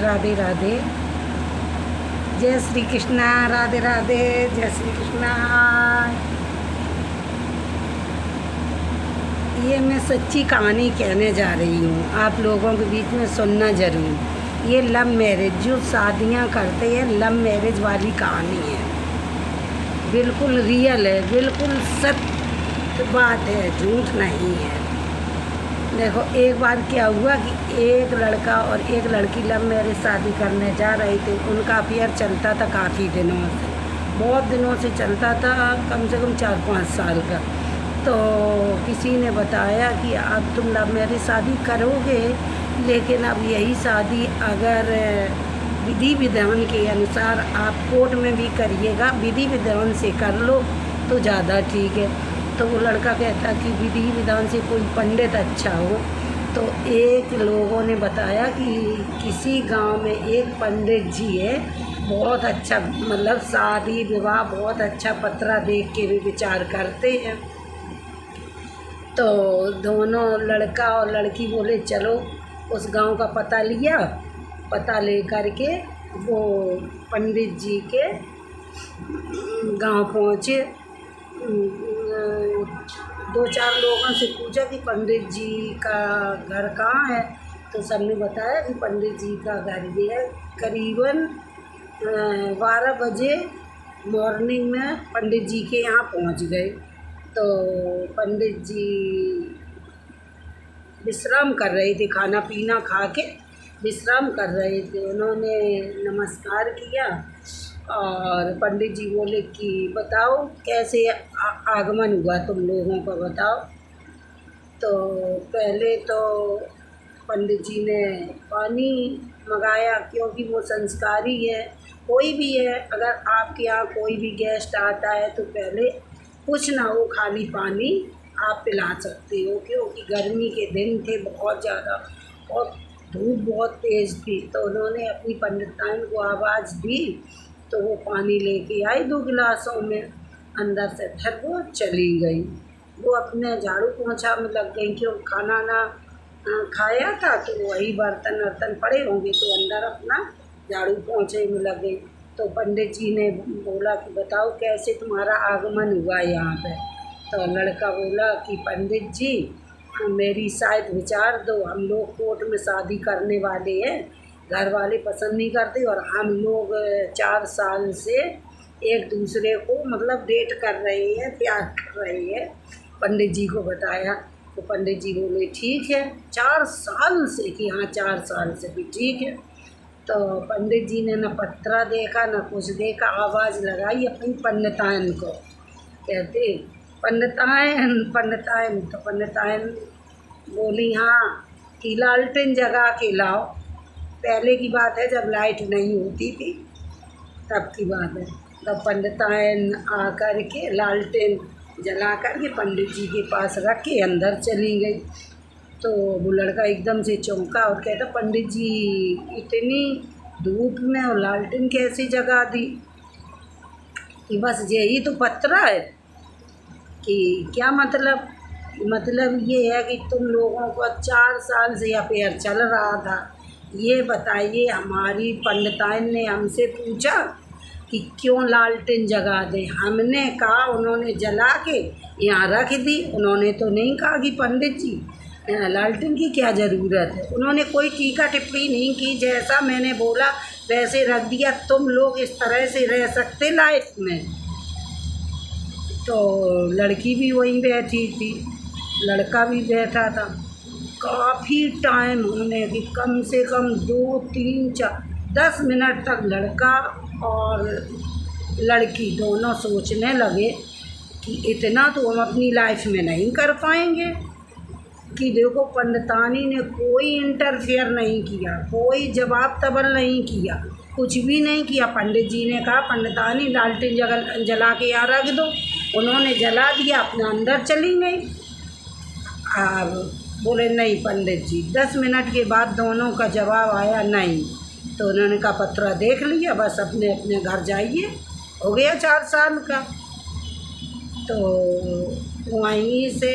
राधे राधे। जय श्री कृष्णा। राधे राधे। जय श्री कृष्णा। ये मैं सच्ची कहानी कहने जा रही हूँ, आप लोगों के बीच में सुनना ज़रूर। ये लव मैरिज, जो शादियाँ करते हैं, लव मैरिज वाली कहानी है। बिल्कुल रियल है, बिल्कुल सत्य बात है, झूठ नहीं है। देखो, एक बार क्या हुआ कि एक लड़का और एक लड़की लव मैरिज शादी करने जा रहे थे। उनका अफेयर चलता था काफ़ी दिनों से, बहुत दिनों से चलता था, कम से कम 4-5 साल का। तो किसी ने बताया कि अब तुम लव मैरिज शादी करोगे, लेकिन अब यही शादी अगर विधि विधान के अनुसार आप कोर्ट में भी करिएगा, विधि विधान से कर लो तो ज़्यादा ठीक है। तो वो लड़का कहता कि विधि विधान से कोई पंडित अच्छा हो। तो एक लोगों ने बताया कि किसी गांव में एक पंडित जी है, बहुत अच्छा, मतलब शादी विवाह बहुत अच्छा पत्रा देख के भी विचार करते हैं। तो दोनों लड़का और लड़की बोले चलो, उस गांव का पता लिया। पता ले करके वो पंडित जी के गांव पहुँचे। 2-4 लोगों से पूछा कि पंडित जी का घर कहाँ है। तो सबने बताया कि पंडित जी का घर ये है। करीबन 12 बजे मॉर्निंग में पंडित जी के यहाँ पहुँच गए। तो पंडित जी विश्राम कर रहे थे, खाना पीना खा के विश्राम कर रहे थे। उन्होंने नमस्कार किया और पंडित जी बोले कि बताओ कैसे आगमन हुआ तुम लोगों का, बताओ। तो पहले तो पंडित जी ने पानी मंगाया, क्योंकि वो संस्कारी है। कोई भी है, अगर आपके यहाँ कोई भी गेस्ट आता है तो पहले कुछ ना हो, खाली पानी आप पिला सकते हो, क्योंकि गर्मी के दिन थे बहुत ज़्यादा और धूप बहुत तेज़ थी। तो उन्होंने अपनी पंडिताइन को आवाज़ दी, तो वो पानी लेके आई 2 गिलासों में, अंदर से फिर वो चली गई। वो अपने झाड़ू पोंछा में लग गई, क्यों खाना ना खाया था तो वही बर्तन वर्तन पड़े होंगे, तो अंदर अपना झाड़ू पोंछे में लग गई। तो पंडित जी ने बोला कि बताओ कैसे तुम्हारा आगमन हुआ यहाँ पे। तो लड़का बोला कि पंडित जी मेरी शायद विचार दो, हम लोग कोर्ट में शादी करने वाले हैं, घर वाले पसंद नहीं करते और हम लोग 4 साल से एक दूसरे को मतलब डेट कर रहे हैं, प्यार कर रहे हैं। पंडित जी को बताया तो पंडित जी बोले ठीक है, 4 साल से, कि हाँ 4 साल से भी ठीक है। तो पंडित जी ने न पत्रा देखा न कुछ देखा, आवाज़ लगाई अपनी पंडिताइन को, कहते पंडिताइन पंडिताइन। तो पंडिताइन बोली हाँ कि लालटेन जगा के लाओ। पहले की बात है जब लाइट नहीं होती थी, तब की बात है। तब पंडिताइन आ कर के लालटेन जला कर के पंडित जी के पास रख के अंदर चली गई। तो वो लड़का एकदम से चौंका और कहता पंडित जी इतनी धूप में और लालटेन कैसे जगा दी, कि बस यही तो पत्रा है, कि क्या मतलब ये है कि तुम लोगों को 4 साल से अफेयर चल रहा था। ये बताइए, हमारी पंडिताइन ने हमसे पूछा कि क्यों लालटेन जगा दें, हमने कहा, उन्होंने जला के यहाँ रख दी। उन्होंने तो नहीं कहा कि पंडित जी लालटेन की क्या ज़रूरत है। उन्होंने कोई टीका टिप्पणी नहीं की, जैसा मैंने बोला वैसे रख दिया। तुम लोग इस तरह से रह सकते लाइफ में। तो लड़की भी वहीं बैठी थी, लड़का भी बैठा था। काफ़ी टाइम होने की, कम से कम 2, 3, 4, 10 मिनट तक लड़का और लड़की दोनों सोचने लगे कि इतना तो हम अपनी लाइफ में नहीं कर पाएंगे। कि देखो, पंडितानी ने कोई इंटरफेयर नहीं किया, कोई जवाब तबल नहीं किया, कुछ भी नहीं किया। पंडित जी ने कहा पंडितानी लालटेन जला के यहाँ रख दो, उन्होंने जला दिया, अपना अंदर चली गई। अब बोले नहीं पंडित जी। 10 मिनट के बाद दोनों का जवाब आया नहीं। तो उन्होंने कहा पत्रा देख लिया, बस अपने अपने घर जाइए, हो गया 4 साल का। तो वहीं से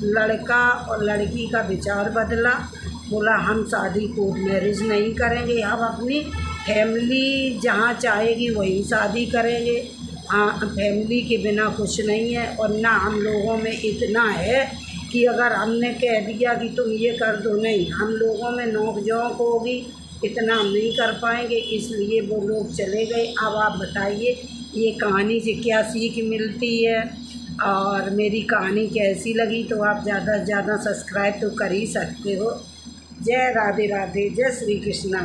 लड़का और लड़की का विचार बदला। बोला हम शादी कोर्ट मैरिज नहीं करेंगे, हम अपनी फैमिली जहाँ चाहेगी वहीं शादी करेंगे। हाँ, फैमिली के बिना कुछ नहीं है। और ना हम लोगों में इतना है कि अगर हमने कह दिया कि तुम ये कर दो, नहीं, हम लोगों में नोक झोंक होगी, इतना हम नहीं कर पाएंगे, इसलिए वो लोग चले गए। अब आप बताइए ये कहानी से क्या सीख मिलती है और मेरी कहानी कैसी लगी। तो आप ज़्यादा से ज़्यादा सब्सक्राइब तो कर ही सकते हो। जय राधे राधे, जय श्री कृष्णा।